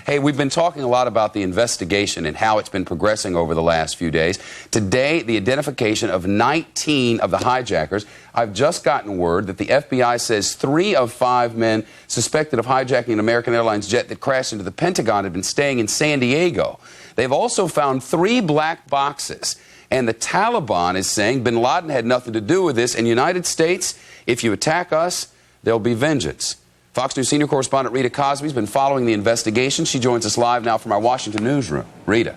Hey, we've been talking a lot about the investigation and how it's been progressing over the last few days. Today, the identification of 19 of the hijackers. I've just gotten word that the FBI says 3 of 5 men suspected of hijacking an American Airlines jet that crashed into the Pentagon had been staying in San Diego. They've also found 3 black boxes. And the Taliban is saying bin Laden had nothing to do with this. In the United States, if you attack us, there'll be vengeance. Fox News senior correspondent Rita Cosby has been following the investigation. She joins us live now from our Washington newsroom. Rita.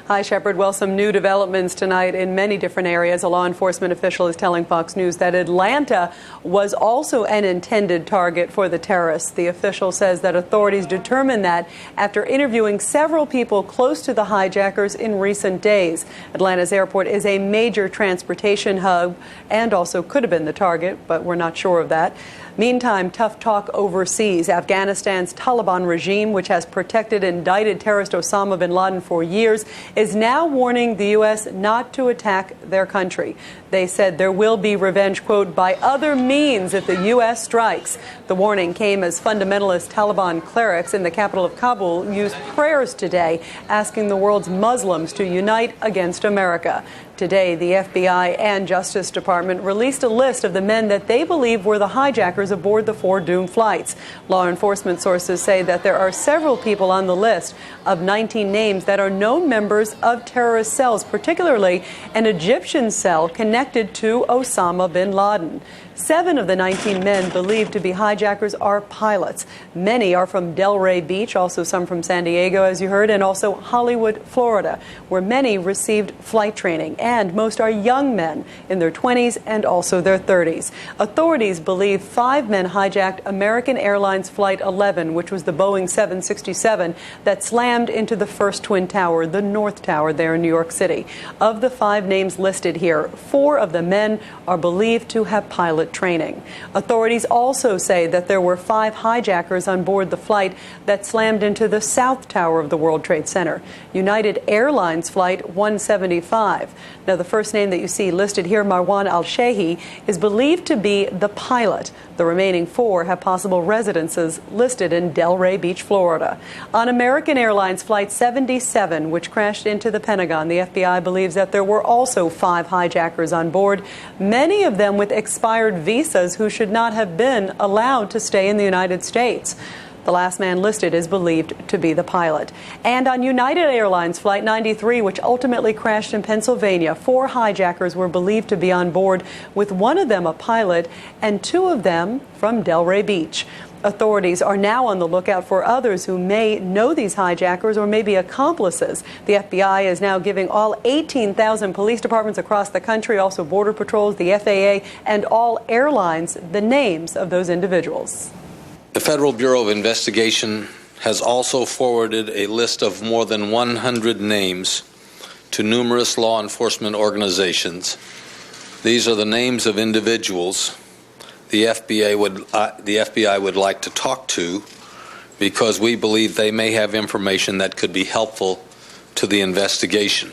Hi, Shepard. Well, some new developments tonight in many different areas. A law enforcement official is telling Fox News that Atlanta was also an intended target for the terrorists. The official says that authorities determined that after interviewing several people close to the hijackers in recent days. Atlanta's airport is a major transportation hub and also could have been the target, but we're not sure of that. Meantime, tough talk overseas. Afghanistan's Taliban regime, which has protected indicted terrorist Osama bin Laden for years, is now warning the U.S. not to attack their country. They said there will be revenge, quote, by other means if the U.S. strikes. The warning came as fundamentalist Taliban clerics in the capital of Kabul used prayers today, asking the world's Muslims to unite against America. Today, the FBI and Justice Department released a list of the men that they believe were the hijackers aboard the 4 doomed flights. Law enforcement sources say that there are several people on the list of 19 names that are known members of terrorist cells, particularly an Egyptian cell connected to Osama bin Laden. 7 of the 19 men believed to be hijackers are pilots. Many are from Delray Beach, also some from San Diego, as you heard, and also Hollywood, Florida, where many received flight training. And most are young men in their 20s and also their 30s. Authorities believe 5 men hijacked American Airlines Flight 11, which was the Boeing 767 that slammed into the first Twin Tower, the North Tower there in New York City. Of the 5 names listed here, 4 of the men are believed to have pilot training. Authorities also say that there were 5 hijackers on board the flight that slammed into the South Tower of the World Trade Center, United Airlines Flight 175. Now, the first name that you see listed here, Marwan al-Shehi, is believed to be the pilot. The remaining 4 have possible residences listed in Delray Beach, Florida. On American Airlines Flight 77, which crashed into the Pentagon, the FBI believes that there were also 5 hijackers on board, many of them with expired visas who should not have been allowed to stay in the United States. The last man listed is believed to be the pilot. And on United Airlines Flight 93, which ultimately crashed in Pennsylvania, 4 hijackers were believed to be on board, with one of them a pilot and 2 of them from Delray Beach. Authorities are now on the lookout for others who may know these hijackers or may be accomplices. The FBI is now giving all 18,000 police departments across the country, also Border Patrols, the FAA, and all airlines, the names of those individuals. The Federal Bureau of Investigation has also forwarded a list of more than 100 names to numerous law enforcement organizations. These are the names of individuals the FBI would like to talk to, because we believe they may have information that could be helpful to the investigation.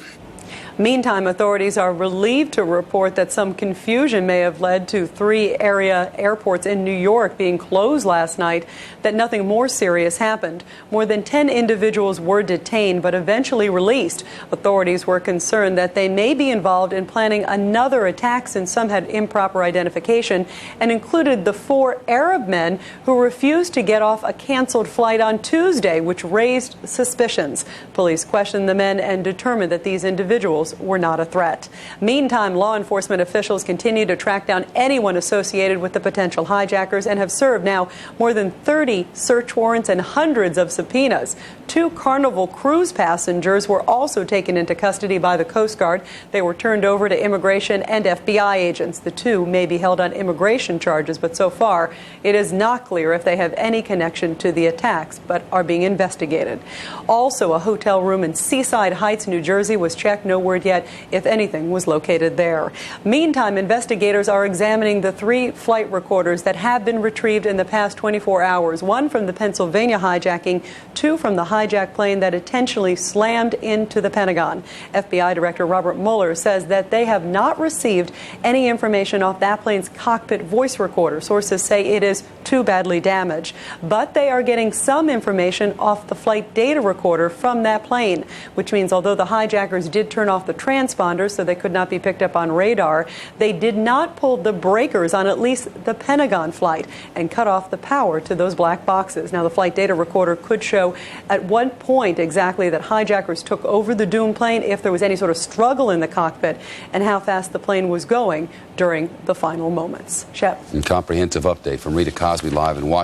Meantime, authorities are relieved to report that some confusion may have led to 3 area airports in New York being closed last night, that nothing more serious happened. More than 10 individuals were detained but eventually released. Authorities were concerned that they may be involved in planning another attack, since some had improper identification and included the 4 Arab men who refused to get off a canceled flight on Tuesday, which raised suspicions. Police questioned the men and determined that these individuals were not a threat. Meantime, law enforcement officials continue to track down anyone associated with the potential hijackers and have served now more than 30 search warrants and hundreds of subpoenas. 2 Carnival cruise passengers were also taken into custody by the Coast Guard. They were turned over to immigration and FBI agents. The 2 may be held on immigration charges, but so far it is not clear if they have any connection to the attacks, but are being investigated. Also, a hotel room in Seaside Heights, New Jersey was checked. No word discovered yet if anything was located there. Meantime, investigators are examining the 3 flight recorders that have been retrieved in the past 24 hours. 1 from the Pennsylvania hijacking, 2 from the hijacked plane that intentionally slammed into the Pentagon. FBI Director Robert Mueller says that they have not received any information off that plane's cockpit voice recorder. Sources say it is too badly damaged. But they are getting some information off the flight data recorder from that plane, which means although the hijackers did turn off the transponders so they could not be picked up on radar, they did not pull the breakers on at least the Pentagon flight and cut off the power to those black boxes. Now, the flight data recorder could show at what point exactly that hijackers took over the doomed plane, if there was any sort of struggle in the cockpit, and how fast the plane was going during the final moments. Shep. Comprehensive update from Rita Cosby live in Washington.